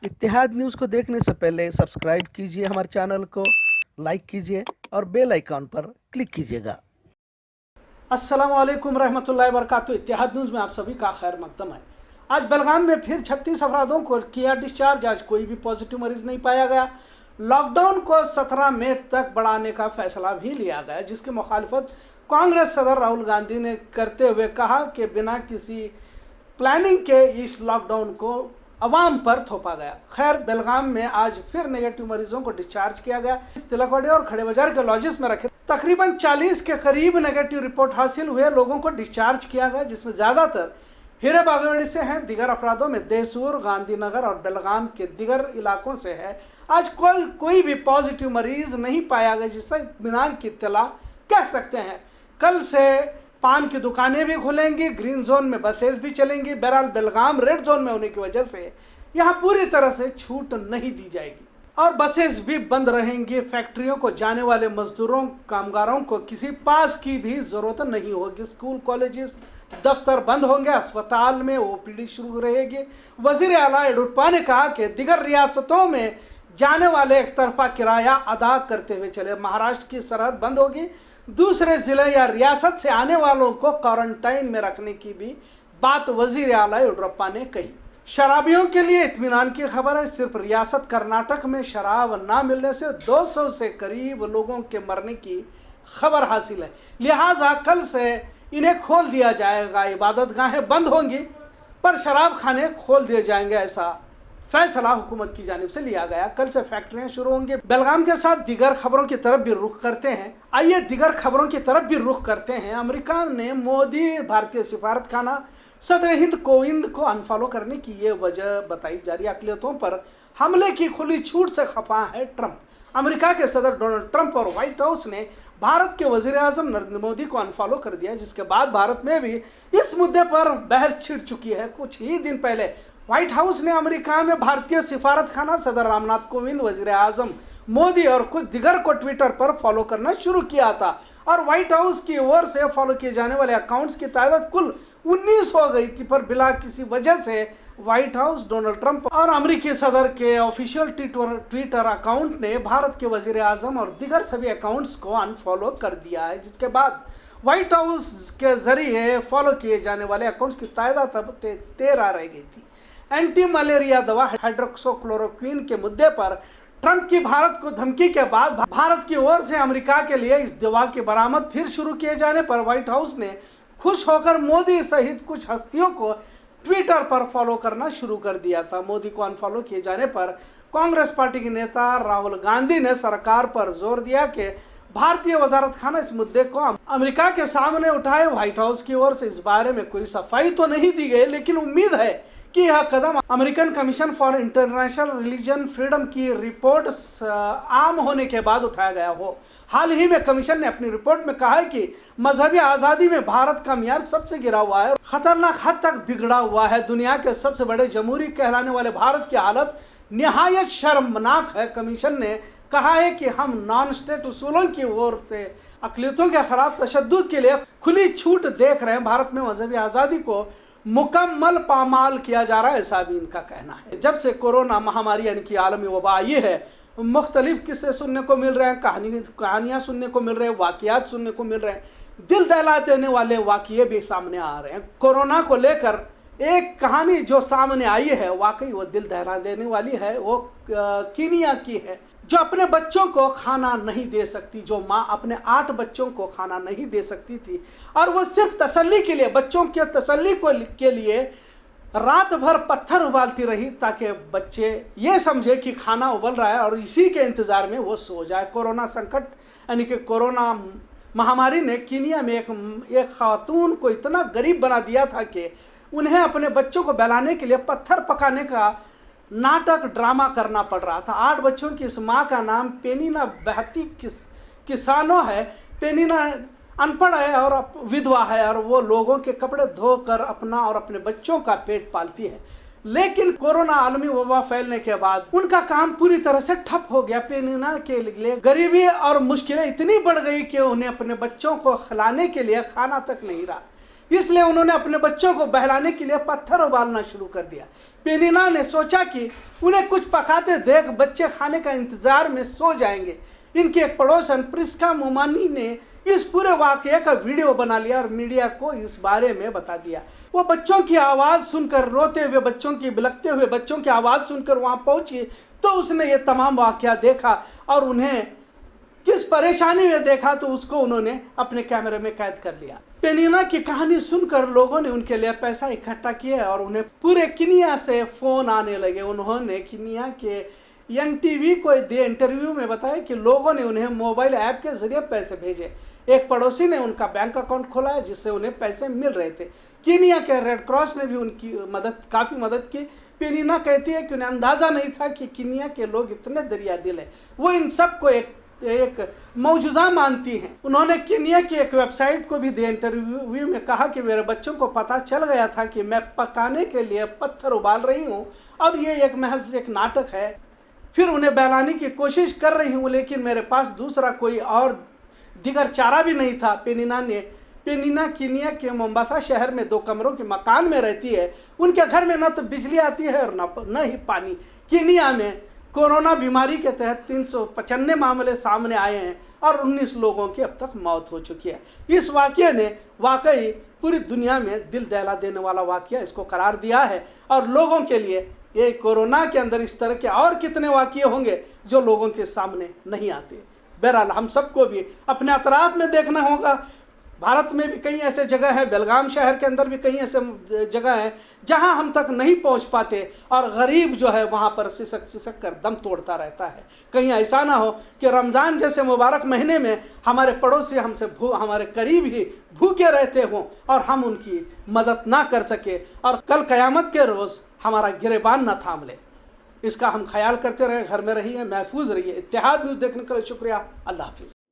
इत्तेहाद news को देखने से पहले सब्सक्राइब कीजिए हमारे चैनल को, लाइक कीजिए और बेल आइकॉन पर क्लिक कीजिएगा। अस्सलाम वालेकुम रहमतुल्लाहि व बरकातुहू। इत्तेहाद न्यूज़ में आप सभी का खैर मकदम है। आज बेलगाम में फिर 36 अफरादों को किया डिस्चार्ज। आज कोई भी पॉजिटिव मरीज नहीं पाया गया। लॉकडाउन को 17 मई तक बढ़ाने का फैसला भी लिया गया, जिसकी मुखालिफत कांग्रेस सदर राहुल गांधी ने करते हुए कहा कि बिना किसी प्लानिंग के इस लॉकडाउन को अवाम पर थोपा गया। खैर, बेलगाम में आज फिर नेगेटिव मरीजों को डिस्चार्ज किया गया। तिलकवाड़ी और खड़े बाजार के लॉजेस में रखे तकरीबन 40 के करीब नेगेटिव रिपोर्ट हासिल हुए लोगों को डिस्चार्ज किया गया, जिसमें ज़्यादातर हीरे बागेवाड़ी से हैं। दिगर अफरादों में देसूर, गांधीनगर और बेलगाम के दिगर इलाकों से है। आज कोई भी पॉजिटिव मरीज नहीं पाया गया, जिससे इत्मीनान की इत्तला कह सकते हैं। कल से पान की दुकानें भी खुलेंगी, ग्रीन जोन में बसेस भी चलेंगी। बहरहाल बेलगाम रेड जोन में होने की वजह से यहाँ पूरी तरह से छूट नहीं दी जाएगी और बसेस भी बंद रहेंगी। फैक्ट्रियों को जाने वाले मजदूरों, कामगारों को किसी पास की भी ज़रूरत नहीं होगी। स्कूल, कॉलेजेस, दफ्तर बंद होंगे। अस्पताल में ओपीडी शुरू रहेगी। वज़ीर आला येडियुरप्पा ने कहा कि दिगर रियासतों में जाने वाले एक तरफा किराया अदा करते हुए चले। महाराष्ट्र की सरहद बंद होगी। दूसरे ज़िले या रियासत से आने वालों को क्वारंटाइन में रखने की भी बात वज़ीर आला येडियुरप्पा ने कही। शराबियों के लिए इत्मीनान की खबर है। सिर्फ रियासत कर्नाटक में शराब ना मिलने से 200 से करीब लोगों के मरने की खबर हासिल है। लिहाजा कल से इन्हें खोल दिया जाएगा। इबादत गाहें बंद होंगी पर शराब खाने खोल दिए जाएंगे, ऐसा फैसला हुकूमत की जानिब से लिया गया। कल से फैक्ट्रियां शुरू होंगी। बेलगाम के साथ दिगर खबरों की तरफ भी रुख करते हैं। आइए दिगर खबरों की तरफ भी रुख करते हैं। अमेरिका ने मोदी भारतीय सिफारत खाना सदर हिंद कोविंद को अनफॉलो करने की ये वजह बताई जा रही। अक़लियतों पर हमले की खुली छूट से खफा है ट्रंप। अमेरिका के सदर डोनाल्ड ट्रंप और व्हाइट हाउस ने भारत के वज़ीर आज़म नरेंद्र मोदी को अनफॉलो कर दिया, जिसके बाद भारत में भी इस मुद्दे पर बहस छिड़ चुकी है। कुछ ही दिन पहले व्हाइट हाउस ने अमेरिका में भारतीय सिफारत खाना, सदर रामनाथ कोविंद, वज़ीर आज़म मोदी और कुछ दिगर को ट्विटर पर फॉलो करना शुरू किया था और व्हाइट हाउस की ओर से फॉलो किए जाने वाले अकाउंट्स की तादाद कुल 19 हो गई थी। पर बिला किसी वजह से व्हाइट हाउस, डोनाल्ड ट्रंप और अमेरिकी सदर के ऑफिशियल ट्विटर अकाउंट ने भारत के वज़ीर आज़म और दिगर सभी अकाउंट्स को अनफॉलो कर दिया है, जिसके बाद व्हाइट हाउस के जरिए फॉलो किए जाने वाले अकाउंट्स की तादाद अब 13 रह गई थी। एंटी मलेरिया दवा हाइड्रोक्सीक्लोरोक्विन के मुद्दे पर ट्रंप की भारत को धमकी के बाद भारत की ओर से अमेरिका के लिए इस दवा की बरामद फिर शुरू किए जाने पर व्हाइट हाउस ने खुश होकर मोदी सहित कुछ हस्तियों को ट्विटर पर फॉलो करना शुरू कर दिया था। मोदी को अनफॉलो किए जाने पर कांग्रेस पार्टी के नेता राहुल गांधी ने सरकार पर जोर दिया कि भारतीय वजारत खाना इस मुद्दे को अमेरिका के सामने उठाए। व्हाइट हाउस की ओर से इस बारे में कोई सफाई तो नहीं दी गई, लेकिन उम्मीद है कि यह कदम American commission for international religion freedom की रिपोर्ट आम होने के बाद उठाया गया हो। हाल ही में कमीशन ने अपनी रिपोर्ट में कहा है कि मजहबी आज़ादी में भारत का मियार सबसे गिरा हुआ है, खतरनाक हद तक बिगड़ा हुआ है। दुनिया के सबसे बड़े जमहूरी कहलाने वाले भारत की हालत निहायत शर्मनाक है। कमीशन ने कहा है कि हम नॉन स्टेट उसूलों की ओर से अक़लियतों के खिलाफ तशद्दुद के लिए खुली छूट देख रहे हैं। भारत में मजहबी आज़ादी को मुकम्मल पामाल किया जा रहा है, ऐसा भी इनका कहना है। जब से कोरोना महामारी यानी कि आलमी वबा आई है, मुख्तलिफ किस्से सुनने को मिल रहे हैं, कहानियाँ सुनने को मिल रहे हैं, वाक़ियात सुनने को मिल रहे हैं, दिल दहला देने वाले वाक़ये भी सामने आ रहे हैं। कोरोना को लेकर एक कहानी जो सामने आई है, वाकई वो दिल दहला देने वाली है। वो कीनिया की है, जो अपने बच्चों को खाना नहीं दे सकती, जो माँ अपने 8 बच्चों को खाना नहीं दे सकती थी और वो सिर्फ तसल्ली के लिए, बच्चों के तसल्ली के लिए रात भर पत्थर उबालती रही ताकि बच्चे ये समझे कि खाना उबल रहा है और इसी के इंतज़ार में वो सो जाए। कोरोना संकट यानी कि कोरोना महामारी ने कीनिया में एक खातून को इतना गरीब बना दिया था कि उन्हें अपने बच्चों को बहलाने के लिए पत्थर पकाने का नाटक ड्रामा करना पड़ रहा था। 8 बच्चों की इस माँ का नाम पेनिना बहती किसानो है। पेनिना अनपढ़ है और विधवा है और वो लोगों के कपड़े धोकर अपना और अपने बच्चों का पेट पालती है। लेकिन कोरोना आलमी वबा फैलने के बाद उनका काम पूरी तरह से ठप हो गया। पेनिना के लिए गरीबी और मुश्किलें इतनी बढ़ गई कि उन्हें अपने बच्चों को खिलाने के लिए खाना तक नहीं रहा। इसलिए उन्होंने अपने बच्चों को बहलाने के लिए पत्थर उबालना शुरू कर दिया। पेनिना ने सोचा कि उन्हें कुछ पकाते देख बच्चे खाने का इंतजार में सो जाएंगे। इनकी एक पड़ोसन प्रिस्का मोमानी ने इस पूरे वाकये का वीडियो बना लिया और मीडिया को इस बारे में बता दिया। वो बच्चों की आवाज़ सुनकर, रोते हुए बच्चों की, बिलखते हुए बच्चों की आवाज़ सुनकर वहाँ पहुँची तो उसने ये तमाम वाकया देखा और उन्हें किस परेशानी में देखा तो उसको उन्होंने अपने कैमरे में कैद कर लिया। पेनिना की कहानी सुनकर लोगों ने उनके लिए पैसा इकट्ठा किया और उन्हें पूरे किनिया से फ़ोन आने लगे। उन्होंने किनिया के एनटीवी को दिए इंटरव्यू में बताया कि लोगों ने उन्हें मोबाइल ऐप के जरिए पैसे भेजे। एक पड़ोसी ने उनका बैंक अकाउंट खोला है जिससे उन्हें पैसे मिल रहे थे। किनिया के रेड क्रॉस ने भी उनकी काफ़ी मदद की। पेनिना कहती है कि उन्हें अंदाज़ा नहीं था कि किनिया के लोग इतने दरिया दिल हैं। वो इन सब को एक मौजूदा मानती हैं। उन्होंने केनिया की एक वेबसाइट को भी दिए इंटरव्यू में कहा कि मेरे बच्चों को पता चल गया था कि मैं पकाने के लिए पत्थर उबाल रही हूँ, अब ये एक महज एक नाटक है। फिर उन्हें बहलाने की कोशिश कर रही हूँ लेकिन मेरे पास दूसरा कोई और दिगर चारा भी नहीं था। पेनिना केनिया के मोम्बासा शहर में 2 कमरों के मकान में रहती है। उनके घर में न तो बिजली आती है और न ही पानी। केनिया में कोरोना बीमारी के तहत 395 मामले सामने आए हैं और 19 लोगों की अब तक मौत हो चुकी है। इस वाकये ने वाकई पूरी दुनिया में दिल दहला देने वाला वाकया इसको करार दिया है और लोगों के लिए ये कोरोना के अंदर इस तरह के और कितने वाकये होंगे जो लोगों के सामने नहीं आते। बहरहाल हम सबको भी अपने अतराफ में देखना होगा। भारत में भी कई ऐसे जगह हैं, बेलगाम शहर के अंदर भी कई ऐसे जगह हैं जहां हम तक नहीं पहुंच पाते और गरीब जो है वहां पर सिसक कर दम तोड़ता रहता है। कहीं ऐसा ना हो कि रमज़ान जैसे मुबारक महीने में हमारे पड़ोसी हमारे करीब ही भूखे रहते हों और हम उनकी मदद ना कर सके और कल क़यामत के रोज़ हमारा गिरेबान न थाम ले। इसका हम ख्याल करते रहे, घर में रहिए, महफूज रहिए। इत्तेहाद न्यूज़ देखने के लिए शुक्रिया। अल्लाह हाफिज़।